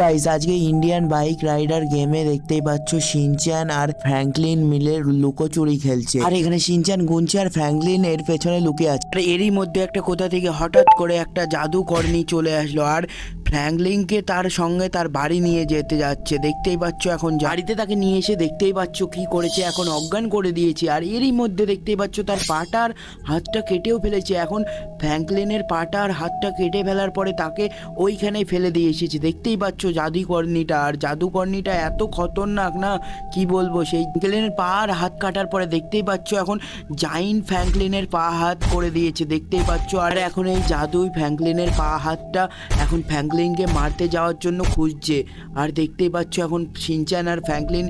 Guys আজকে Indian bike rider গেমে দেখতেই পাচ্ছ শিনচ্যান আর ফ্র্যাঙ্কলিন মিলে লুকোচুরি খেলছে। আর এখানে শিনচ্যান গুনছে আর ফ্র্যাঙ্কলিন এর পেছনে লুকিয়ে আছে। আর এরই মধ্যে একটা কোথা থেকে হঠাৎ করে একটা জাদুকরনি চলে আসলো আর ফ্র্যাঙ্কলিনকে তার সঙ্গে তার বাড়ি নিয়ে যেতে যাচ্ছে। দেখতেই পাচ্ছ এখন বাড়িতে তাকে নিয়ে এসে দেখতেই পাচ্ছ কি করেছে, এখন অজ্ঞান করে দিয়েছে। আর এরই মধ্যে দেখতেই পাচ্ছ তার পাটার হাতটা কেটেও ফেলেছে। এখন ফ্র্যাঙ্কলিনের পাটার হাতটা কেটে ফেলার পরে তাকে ওইখানে ফেলে দিয়ে এসেছে। দেখতেই পাচ্ছ জাদুকরনিটা, আর জাদুকরনিটা এত খতরনাক না কি বলবো। সেই ফ্র্যাঙ্কলিনের পা আর হাত কাটার পরে দেখতেই পাচ্ছ এখন জাইন্ট ফ্র্যাঙ্কলিনের পা হাত করে দিয়েছে। দেখতেই পাচ্ছ আর এখন এই জাদুই ফ্র্যাঙ্কলিনের পা হাতটা এখন ফ্র্যাঙ্কলিনকে মারতে যাওয়ার জন্য খুঁজছে। আর দেখতেই পাচ্ছ এখন শিনচ্যান আর ফ্র্যাঙ্কলিন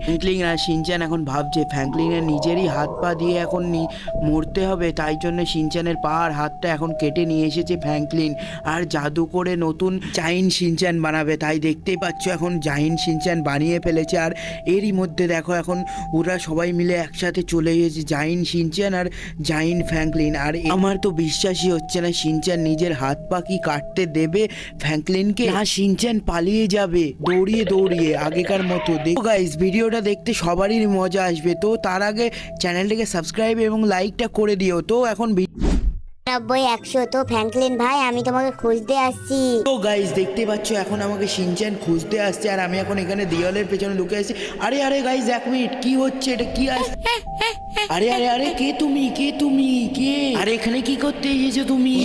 আর শিনচ্যান এখন ভাবছে ফ্র্যাঙ্কলিনের নিজেরই হাত পা দিয়ে এখন মরতে হবে, তাই জন্য শিনচ্যানের পা আর হাতটা এখন কেটে নিয়ে এসেছে ফ্র্যাঙ্কলিন। আর জাদু করে নতুন জাইন্ট শিনচ্যান বানাবে, তাই দেখতেই পাচ্ছ এখন জাইন্ট শিনচ্যান বানিয়ে ফেলেছে। আর এরই মধ্যে দেখো এখন ওরা সবাই মিলে একসাথে চলে এসেছে, জাইন্ট শিনচ্যান আর জাইন্ট ফ্র্যাঙ্কলিন। আর আমার তো বিশ্বাসই হচ্ছে না শিনচ্যান নিজের হাত পা কি কাটতে দেবে ফ্র্যাঙ্কলিনকে, না শিনচ্যান পালিয়ে যাবে দৌড়িয়ে দৌড়িয়ে আগেকার মতো। দেখো গাইস ভিডিওটা দেখতে সবারই মজা আসবে, তো তার আগে চ্যানেলটাকে সাবস্ক্রাইব এবং লাইকটা করে দিও। তো এখন 90 100 তো ফ্র্যাঙ্কলিন ভাই আমি তোমাকে খুঁজতে আসছি। তো গাইস দেখতে পাচ্ছ এখন আমাকে শিনচ্যান খুঁজতে আসছে আর আমি এখন এখানে দেওয়ালের পেছনে লুকে আছি। আরে আরে গাইস এক মিনিট, কি হচ্ছে এটা, কি আসছে? আরে আরে আরে কে তুমি কে? আরে এখানে কি করতে এসেছো তুমি?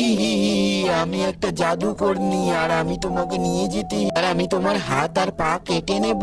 আমি একটা জাদুকরনি আর আমি তোমাকে নিয়ে যেতে আর আমি তোমার হাত আর পা কেটে নেব।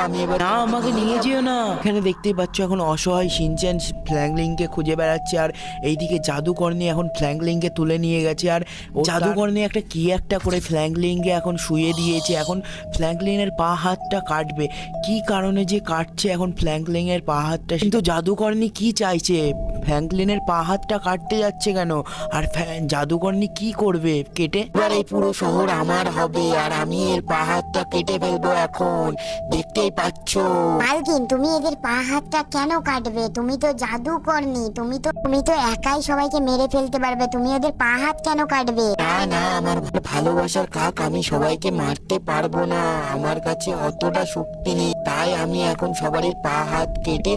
আমি এবার না আমাকে নিয়ে যেও না। এখানে দেখতেই পাচ্ছ এখন অসহায় শিনচ্যান ফ্র্যাঙ্কলিনকে খুঁজে বেড়াচ্ছে আর এইদিকে জাদুকরনি এখন ফ্র্যাঙ্কলিনকে তুলে নিয়ে গেছে। আর জাদুকরনি একটা কি একটা করে ফ্র্যাঙ্কলিনকে এখন শুয়ে দিয়েছে। এখন ফ্র্যাঙ্কলিনের পা হাতটা কাটবে, কি কারণে যে কাটছে এখন ফ্র্যাঙ্কলিনের পা হাতটা, কিন্তু জাদুকরনি কি চাইছে? ফ্র্যাঙ্কলিনের পা হাতটা কাটতে যাচ্ছে কেন? আর জাদুকরনি কি করবে কেটে? এবার এই পুরো শহর আমার হবে আর আমি এর পা হাতটা কেটে ফেলবো। এখন দেখতেই পাচ্ছ। মালকিন তুমি এদের পা হাতটা কেন কাটবে? তুমি তো জাদুকরনি, তুমি তো একাই সবাইকে মেরে ফেলতে পারবে, তুমি ওদের পা হাত কেন কাটবে? না না, আমার ভালোবাসার কাক, আমি সবাইকে মারতে পারবো না, আমার কাছে অতটা শক্তি নেই। তাই আমি এখন সবারই পা হাত কেটে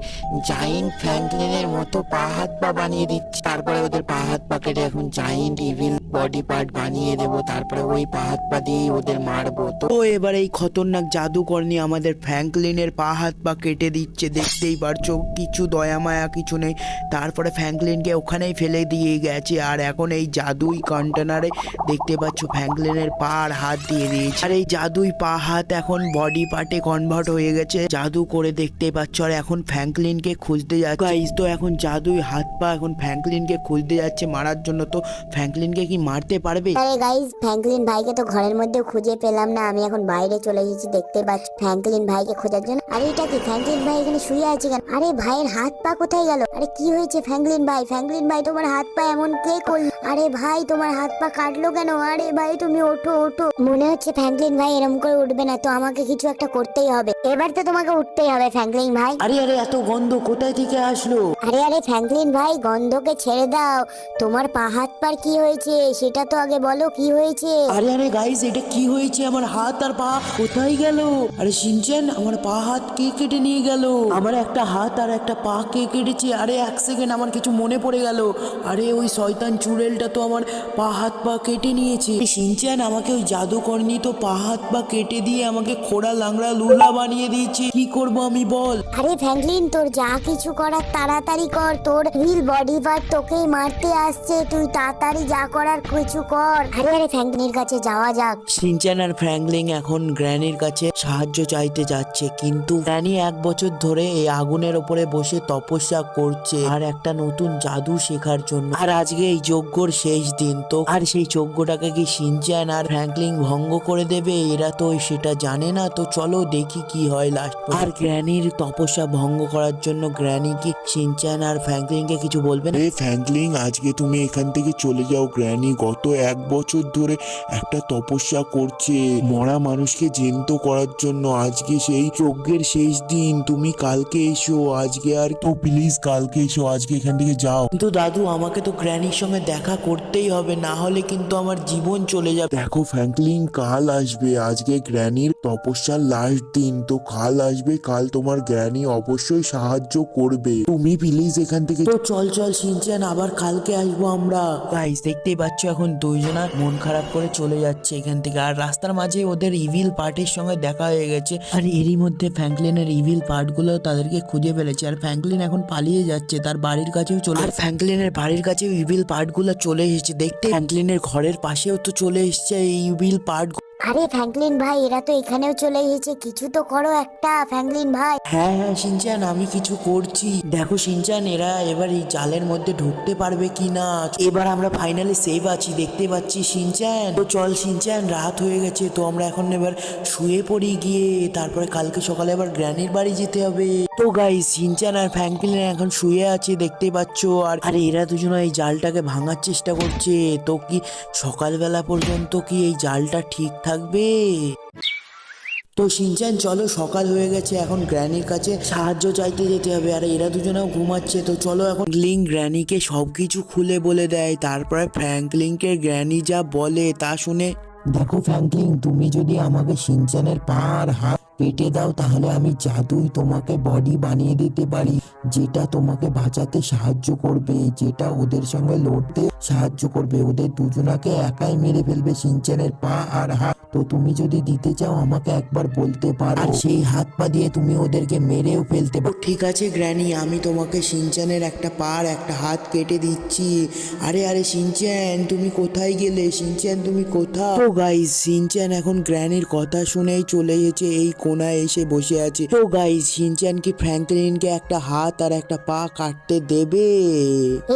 জাইন্ট ফ্র্যাঙ্কলিনের মতো পা হাত পা বানিয়ে দিচ্ছি। তারপরে ওদের পা হাত পা কেটে এখন জাইন্ট ইভিল বডি পার্ট বানিয়ে দেবো। তারপরে ওই পা হাত পা দিয়ে ওদের মারবো। তো এবার এই খতরনাক জাদুকরনি আমাদের ফ্র্যাঙ্কলিনের পা হাত পা কেটে দিচ্ছে। দেখতেই পারছো কিছু দয়া মায়া কিছু নেই। তারপরে ফ্র্যাঙ্কলিনকে ওখানেই ফেলে দিয়ে গেছে। আর এখন এই জাদুই কন্টেনারে দেখতে পাচ্ছ ফ্র্যাঙ্কলিনের পা আর হাত দিয়ে দিয়েছে। আর এই জাদুই পা হাত এখন বডি পার্টে কনভার্ট হয়ে গেছে জাদু করে, দেখতে পাচ্ছ। আর এখন ফ্র্যাঙ্কলিনকে খুঁজতে যাচ্ছে গাইস। তো এখন জাদুই হাত পা এখন ফ্র্যাঙ্কলিনকে খুঁজতে যাচ্ছে মারার জন্য। তো ফ্র্যাঙ্কলিনকে কি মারতে পারবে? আরে গাইস ফ্র্যাঙ্কলিন ভাইকে তো ঘরের মধ্যে খুঁজে পেলাম না, আমি এখন বাইরে চলে এসেছি দেখতে পাচ্ছি ফ্র্যাঙ্কলিন ভাইকে খোঁজার জন্য। আরে এটা কি, ফ্র্যাঙ্কলিন ভাই এখানে শুয়ে আছে কেন? আরে ভাইয়ের হাত পা কোথায় গেল? আরে কি হয়েছে ফ্র্যাঙ্কলিন ভাই? ফ্র্যাঙ্কলিন ভাই তোমার হাত পা এমন কে করলো? আরে ভাই তোমার হাত পা কাটলো কেন? আরে ভাই তুমি ওঠো ওঠো। মনে হচ্ছে ফ্র্যাঙ্কলিন ভাই এরকম করে উঠবে না, তো আমাকে কিছু একটা করতেই হবে। এবার তো তোমাকে উঠতেই হবে ফ্র্যাঙ্কলিন ভাই। আরে আরে এত গন্ধ কোথায় থেকে আসলো? আরে আরে ফ্র্যাঙ্কলিন ভাই গন্ধকে ছেড়ে দাও, তোমার পা হাত পার কি হয়েছে সেটা তো আগে বলো, কি হয়েছে? আরে আরে গাইস এটা কি হয়েছে? আমার হাত আর পা কোথায় গেল? আরে শিনচ্যান আমার পা হাত কে কেটে নিয়ে গেল? আমার একটা হাত আর একটা পা কে কেটেছে? আরে এক সেকেন্ড আমার কিছু মনে পড়ে গেল। আরে ওই শয়তান চুড়েলটা তো আমার পা হাত পা কেটে নিয়েছে। শিনচ্যান আমাকে ওই জাদুকরনি তো পা হাত পা কেটে দিয়ে আমাকে খোড়া লাংড়া লুলা বানিয়ে দিয়েছে। কি করব আমি বল? আরে ফ্র্যাঙ্কলিন তোর যা কিছু করার তাড়াতাড়ি কর, তোর রিল বডি পার্ট তোকেই মারতে আসছে, তুই তাড়াতাড়ি যা করার কিছু কর। আরে আরে ফ্র্যাঙ্কলিনের কাছে যাওয়া যাক। শিনচ্যান আর ফ্র্যাঙ্কলিন এখন গ্র্যানির কাছে সাহায্য চাইতে যাচ্ছে, কিন্তু গ্র্যানি 1 বছর ধরে এই আগুনের ওপরে বসে তপস্যা করছে আর একটা নতুন জাদু শেখার জন্য। আর আজকে এই যজ্ঞর শেষ দিন, তো আর সেই যজ্ঞটাকে কি শিনচ্যান আর ফ্র্যাঙ্কলিন ভঙ্গ করে দেবে? এরা তো সেটা জানে না। তো চলো দেখি কি হয় লাস্ট। আর গ্র্যানির তপস্যা ভঙ্গ করার জন্য গ্র্যানি কি শিনচ্যান আর ফ্র্যাঙ্কলিনকে কিছু বলবে না? ফ্র্যাঙ্কলিন আজকে তুমি এখান থেকে চলে যাও। গ্র্যানি গত 1 বছর ধরে একটা তপস্যা করছে মরা মানুষকে জ্যান্ত করার জন্য। আজকে সেই যজ্ঞের শেষ দিন, তুমি কালকে এসো। আজকে আর তো প্লিজ কালকে এসো, আজকে এখান থেকে যাও। কিন্তু দাদু আমাকে তো গ্র্যানির সঙ্গে দেখা দেখা করতেই হবে, না হলে কিন্তু আমার জীবন চলে যাবে। দেখো ফ্র্যাঙ্কলিন, কাল আসবে, আজকে গ্র্যানির তপস্যার লাস্ট দিন, তো কাল আসবে, কাল তোমার গ্র্যানি অবশ্যই সাহায্য করবে, তুমি প্লিজ এখান থেকে তো চল চল শিনচ্যান, আবার কালকে আসবো আমরা। গাইস দেখতেই পাচ্ছ এখন দুইজনা মন খারাপ করে চলে যাচ্ছে এখান থেকে, আর রাস্তার মাঝে ওদের ইভিল পার্টির সঙ্গে দেখা হয়ে গেছে, আর এরই মধ্যে ফ্র্যাঙ্কলিনের ইভিল পার্ট গুলো তাদেরকে খুঁজে ফেলেছে, আর ফ্র্যাঙ্কলিন এখন পালিয়ে যাচ্ছে তার বাড়ির কাছেও চলে, আর ফ্র্যাঙ্কলিনের বাড়ির কাছেও ইভিল পার্ট গুলো চলে এসেছে। দেখতে ফ্র্যাঙ্কলিনের ঘরের পাশেও তো চলে এসেছে এই ইভিল পার্ট। আরে ফ্র্যাঙ্কলিন ভাই, এরা তো এখানেও চলে এসেছে, কিছু তো করো একটা ফ্র্যাঙ্কলিন ভাই। হ্যাঁ হ্যাঁ শিনচ্যান, আমি কিছু করছি। দেখো শিনচ্যান, এরা এবার এই জালের মধ্যে ঢুকতে পারবে কিনা। এবার আমরা ফাইনালি সেভ আছি দেখতে পাচ্ছি শিনচ্যান। তো চল শিনচ্যান, রাত হয়ে গেছে, তো আমরা এখন এবার শুয়ে পড়ি গিয়ে, তারপরে কালকে সকালে আবার গ্র্যানির বাড়ি যেতে হবে। তো গাইস শিনচ্যান আর ফ্র্যাঙ্কলিন এখন শুয়ে আছে দেখতে পাচ্ছ, আর এরা দুজনে এই জালটাকে ভাঙার চেষ্টা করছে। তো কি সকালবেলা পর্যন্ত কি এই জালটা ঠিক থাকবে? তো শিনচ্যান চলো, সকাল হয়ে গেছে, এখন গ্র্যানির কাছে সাহায্য চাইতে যেতে হবে, আর এরা দুজনেও ঘুমাচ্ছে। তো চলো এখন গ্র্যানিকে সবকিছু খুলে বলে দেয়, তারপরে ফ্র্যাঙ্কলিনকে গ্র্যানি যা বলে তা শুনে, দেখো ফ্র্যাঙ্কলিন, তুমি যদি আমাকে শিনচ্যানের পা আর হাত কেটে দাও তাহলে আমি জাদুই তোমাকে বডি বানিয়ে দিতে পারি, যেটা তোমাকে বাঁচাতে সাহায্য করবে, যেটা ওদের সঙ্গে লড়তে সাহায্য করবে, ওদের দুজনাকে একাই মেরে ফেলবে শিনচ্যানের পা আর হাত। তো তুমি যদি দিতে চাও আমাকে একবার বলতে পারো, আর সেই হাত পা দিয়ে তুমি ওদেরকে মেরেও ফেলতে পারো। ঠিক আছে গ্র্যানি, আমি তোমাকে শিনচ্যানের একটা পার একটা হাত কেটে দিচ্ছি। আরে আরে শিনচ্যান, তুমি কোথায় গেলে? শিনচ্যান তুমি কোথায়? তো গাইস শিনচ্যান এখন গ্র্যানির কথা শুনেই চলে গেছে, এই কোনায় এসে বসে আছে। তো গাইস শিনচ্যান কি ফ্র্যাঙ্কলিনকে একটা হাত আর একটা পা কাটতে দেবে?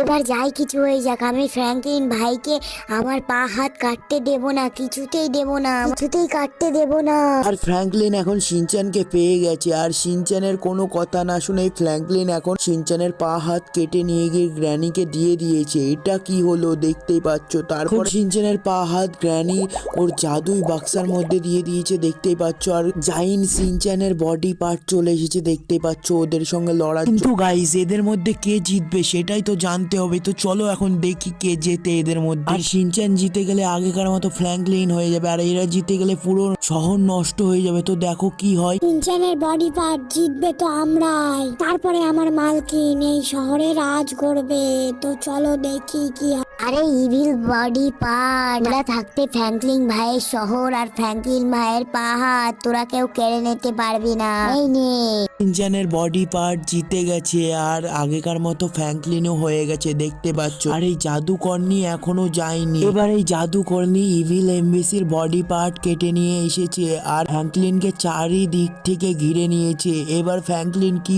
এবার যাই কিছু হয়ে যাক, আমি ফ্র্যাঙ্কলিন ভাইকে আমার পা হাত কাটতে দেব না, কিছুতেই দেব না, কিছুতেই কাটতে দেব না। আর ফ্র্যাঙ্কলিন এখন শিনচ্যানকে পেয়ে গেছে, আর শিনচ্যানের কোনো কথা না শুনে ফ্র্যাঙ্কলিন এখন শিনচ্যানের পা হাত কেটে নিয়ে গিয়ে গ্র্যানিকে দিয়ে দিয়েছে। এটা কি হলো দেখতেই পাচ্ছ। তারপর শিনচ্যানের পা হাত গ্র্যানি ওর জাদুই বাক্সার মধ্যে দিয়ে দিয়েছে দেখতেই পাচ্ছ, আর জাইন শিনচ্যানের বডি পার্ট চলে এসেছে দেখতেই পাচ্ছ ওদের সঙ্গে লড়ার। কিন্তু গাইস এদের মধ্যে কে জিতবে সেটাই তো জানতে হবে। তো চলো এখন দেখি কে জেতে এদের মধ্যে। আর শিনচ্যান জিতে গেলে আগেকার মতো ফ্র্যাঙ্কলিন হয়ে যাবে, আর এরা জিতে গেলে পুরো শহর নষ্ট হয়ে যাবে। তো দেখো কি হয়। শিনচ্যানের বডি পার্ট জিতবে তো আমরাই, তারপরে আমার মালকিন এই শহরে রাজ করবে। তো চলো দেখি কি হয়। আরে ইভিল বডি পার্ট, তোরা থাকতে ফ্র্যাঙ্কলিন ভাইয়ের শহর আর ফ্র্যাঙ্কলিন ভাইয়ের পা হাত তোরা কেউ কেড়ে নিতে পারবি না, এই নে। শিনচ্যানের বডি পার্ট জিতে গেছে, আর আগেকার মতো ফ্র্যাঙ্কলিনও হয়ে গেছে দেখতে পাচ্ছ। আর এই জাদুকরনি এখনো যায়নি। এবার এই জাদুকরনি ইভিল এমবিসির বডি পার্ট কেটে নিয়ে এসেছে, আর ফ্র্যাঙ্কলিনকে চারিদিক থেকে ঘিরে নিয়েছে। এবার ফ্র্যাঙ্কলিন কি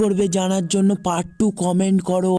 করবে জানার জন্য পার্ট 2 কমেন্ট করো।